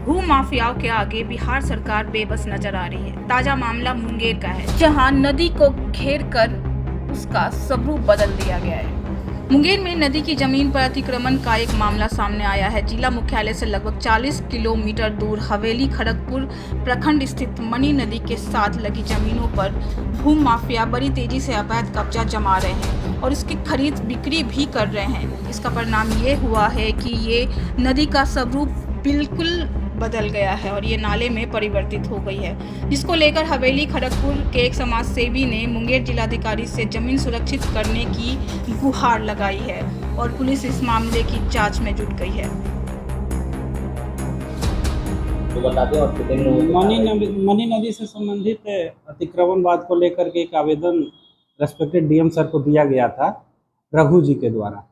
भू माफियाओं के आगे बिहार सरकार बेबस नजर आ रही है। ताजा मामला मुंगेर का है, जहां नदी को घेर कर उसका स्वरूप बदल दिया गया है। मुंगेर में नदी की जमीन पर अतिक्रमण का एक मामला सामने आया है। जिला मुख्यालय से लगभग 40 किलोमीटर दूर हवेली खड़गपुर प्रखंड स्थित मनी नदी के साथ लगी जमीनों पर भू माफिया बड़ी तेजी से अवैध कब्जा जमा रहे हैं और इसकी खरीद बिक्री भी कर रहे हैं। इसका परिणाम ये हुआ है कि ये नदी का स्वरूप बिल्कुल बदल गया है और ये नाले में परिवर्तित हो गई है, जिसको लेकर हवेली खड़गपुर के एक समाज सेवी ने मुंगेर जिलाधिकारी से जमीन सुरक्षित करने की गुहार लगाई है और पुलिस इस मामले की जांच में जुट गई है। तो बता दें और मनी नदी से संबंधित अतिक्रमणवाद को लेकर के एक आवेदन रेस्पेक्टेड डीएम सर को दिया गया था रघु जी के द्वारा।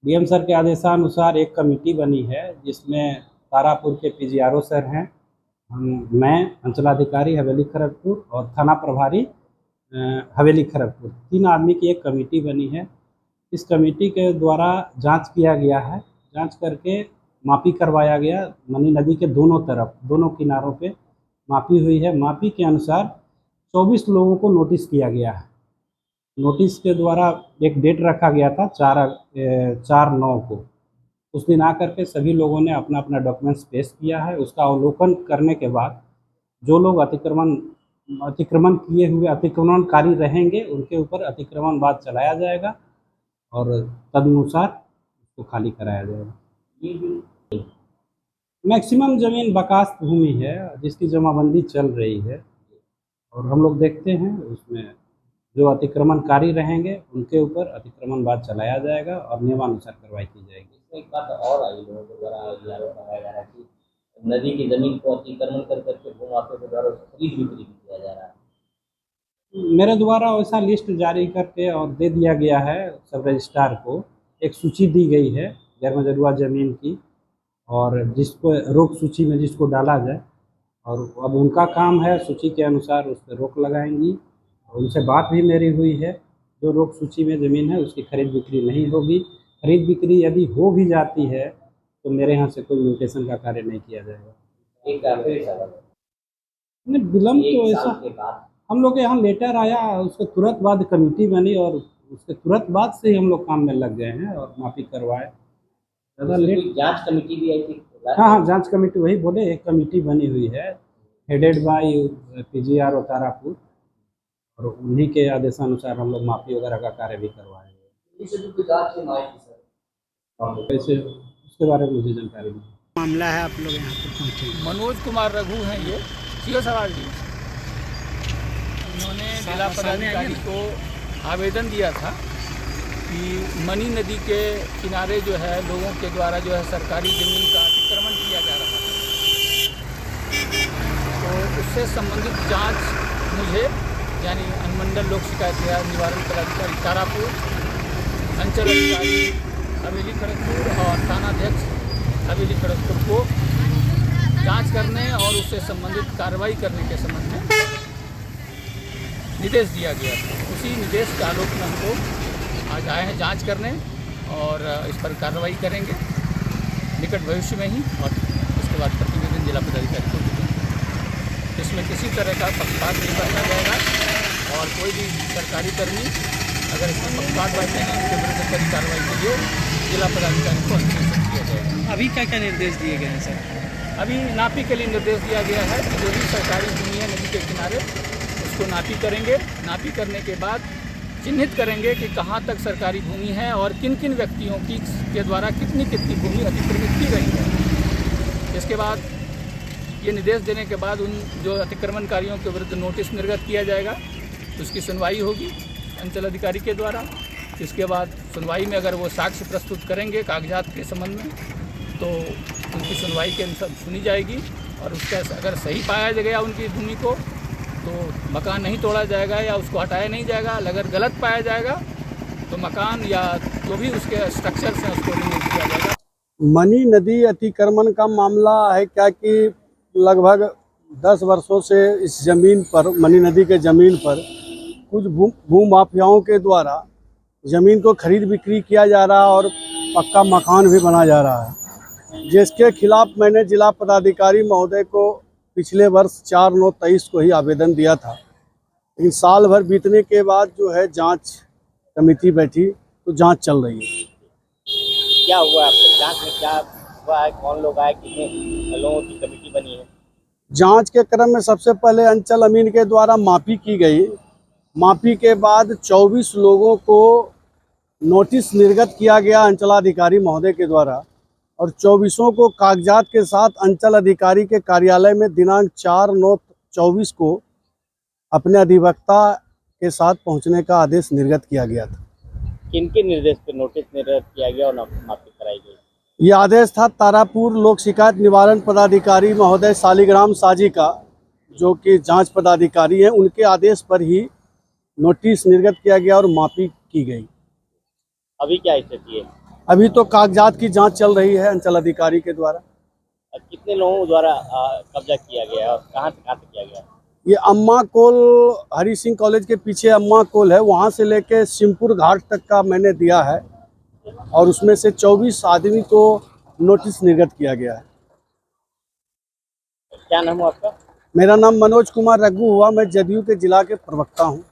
डीएम सर के आदेशानुसार एक कमेटी बनी है जिसमें तारापुर के पीजीआरओ सर हैं, मैं अंचलाधिकारी हवेली खड़गपुर और थाना प्रभारी हवेली खड़गपुर, 3 आदमी की एक कमेटी बनी है। इस कमेटी के द्वारा जांच किया गया है। जांच करके मापी करवाया गया। मनी नदी के दोनों तरफ, दोनों किनारों पे मापी हुई है। मापी के अनुसार 24 लोगों को नोटिस किया गया है। नोटिस के द्वारा एक डेट रखा गया था 4/9 को। उस दिन आकर के सभी लोगों ने अपना अपना डॉक्यूमेंट्स पेश किया है। उसका अवलोकन करने के बाद जो लोग अतिक्रमण किए हुए अतिक्रमणकारी रहेंगे उनके ऊपर अतिक्रमणवाद चलाया जाएगा और तदनुसार उसको खाली कराया जाएगा। मैक्सिमम ज़मीन बकास्त भूमि है जिसकी जमाबंदी चल रही है और हम लोग देखते हैं उसमें जो अतिक्रमणकारी रहेंगे उनके ऊपर अतिक्रमणवाद चलाया जाएगा और नियमानुसार कार्रवाई की जाएगी। एक बात और आई लोगों के द्वारा आरोप लगाया जा रहा है कि नदी की जमीन को अतिक्रमण कर करके भू माफिया के द्वारा खरीद बिक्री किया जा रहा है। मेरे द्वारा वैसा लिस्ट जारी करके और दे दिया गया है सब रजिस्ट्रार को। एक सूची दी गई है गैर मजरूआ ज़मीन की और जिसको रोक सूची में जिसको डाला जाए और अब उनका काम है सूची के अनुसार उस पर रोक लगाएंगी। उनसे बात भी मेरी हुई है, जो रोक सूची में ज़मीन है उसकी खरीद बिक्री नहीं होगी। खरीद बिक्री यदि हो भी जाती है तो मेरे यहाँ से कोई म्यूटेशन का कार्य नहीं किया जाएगा। एक आखिरी सवाल नहीं, विलम्ब तो ऐसा हम लोग के यहाँ लेटर आया, उसके तुरंत बाद कमेटी बनी और उसके तुरंत बाद से ही हम लोग काम में लग गए हैं और माफी करवाए। ज़्यादा लेट जांच कमेटी भी आई थी? हाँ, जांच कमेटी वही बोले, एक कमेटी बनी हुई है हेडेड बाय पीजीआरओ तारापुर और उन्हीं के आदेशानुसार हम लोग माफी वगैरह का कार्य भी करवाए। वैसे उसके बारे में मुझे जानकारी नहीं। मामला है, आप लोग यहाँ पर पहुँचे? मनोज कुमार रघु हैं ये, सीओ सवाल जी। उन्होंने जिला पदाधिकारी को आवेदन दिया था कि मनी नदी के किनारे जो है लोगों के द्वारा जो है सरकारी ज़मीन का अतिक्रमण किया जा रहा है, तो उससे संबंधित जांच मुझे यानी अनुमंडल लोक शिकायत निवारण पदाधिकारी तारापुर, अंचल अधिकारी हवेली खड़गपुर और थानाध्यक्ष हवेली खड़गपुर को जांच करने और उससे संबंधित कार्रवाई करने के संबंध में निर्देश दिया गया था। उसी निर्देश के आलोक में हमको आज आए हैं जांच करने और इस पर कार्रवाई करेंगे निकट भविष्य में ही और उसके बाद प्रतिवेदन जिला पदाधिकारी को देंगे। इसमें किसी तरह का पक्षपात नहीं बरता जाएगा और कोई भी सरकारी कर्मी अगर इसमें पक्षपात बरते हैं उनके विरुद्ध कड़ी कार्रवाई के लिए जिला पदाधिकारी को अनुशंसित किया जाएगा। अभी क्या क्या निर्देश दिए गए हैं सर? अभी नापी के लिए निर्देश दिया गया है कि जो भी सरकारी भूमि है नदी के किनारे उसको नापी करेंगे। नापी करने के बाद चिन्हित करेंगे कि कहाँ तक सरकारी भूमि है और किन किन व्यक्तियों की के द्वारा कितनी कितनी भूमि अतिक्रमित की गई है। इसके बाद ये निर्देश देने के बाद उन जो अतिक्रमणकारियों के विरुद्ध नोटिस निर्गत किया जाएगा, उसकी सुनवाई होगी अंचल अधिकारी के द्वारा। इसके बाद सुनवाई में अगर वो साक्ष्य प्रस्तुत करेंगे कागजात के संबंध में तो उनकी सुनवाई के अनुसार सुनी जाएगी और उसका अगर सही पाया गया उनकी भूमि को तो मकान नहीं तोड़ा जाएगा या उसको हटाया नहीं जाएगा। अगर गलत पाया जाएगा तो मकान या जो भी उसके स्ट्रक्चर्स हैं उसको रिमूव किया जाएगा। मनी नदी अतिक्रमण का मामला है क्या कि लगभग 10 वर्षों से इस ज़मीन पर, मनी नदी के ज़मीन पर कुछ भू माफियाओं के द्वारा ज़मीन को खरीद बिक्री किया जा रहा है और पक्का मकान भी बना जा रहा है। जिसके खिलाफ मैंने जिला पदाधिकारी महोदय को पिछले वर्ष 4/9/23 को ही आवेदन दिया था। लेकिन साल भर बीतने के बाद जो है जांच कमेटी बैठी तो जांच चल रही है। क्या हुआ आपके जांच में, क्या हुआ है, कौन लोग आए, कितने लोगों की कमेटी बनी है? जांच के क्रम में सबसे पहले अंचल अमीन के द्वारा मापी की गई। मापी के बाद 24 लोगों को नोटिस निर्गत किया गया अंचलाधिकारी महोदय के द्वारा और 24 को कागजात के साथ अंचल अधिकारी के कार्यालय में दिनांक 4/9/24 को अपने अधिवक्ता के साथ पहुंचने का आदेश निर्गत किया गया था। किनके निर्देश पर नोटिस निर्गत किया गया और माफी कराई गई? ये आदेश था तारापुर लोक शिकायत निवारण पदाधिकारी महोदय शालिग्राम साजी का, जो कि जांच पदाधिकारी हैं। उनके आदेश पर ही नोटिस निर्गत किया गया और मापी की गई। अभी क्या स्थिति है? अभी तो कागजात की जांच चल रही है अंचल अधिकारी के द्वारा। कितने लोगों द्वारा कब्जा किया गया है और कहाँ से किया गया है? ये अम्मा कोल, हरि सिंह कॉलेज के पीछे अम्मा कोल है, वहाँ से लेके सिमपुर घाट तक का मैंने दिया है और उसमें से 24 आदमी को नोटिस निर्गत किया गया है। क्या नाम है आपका? मेरा नाम मनोज कुमार रघु हुआ, मैं जदयू के जिला के प्रवक्ता हूँ।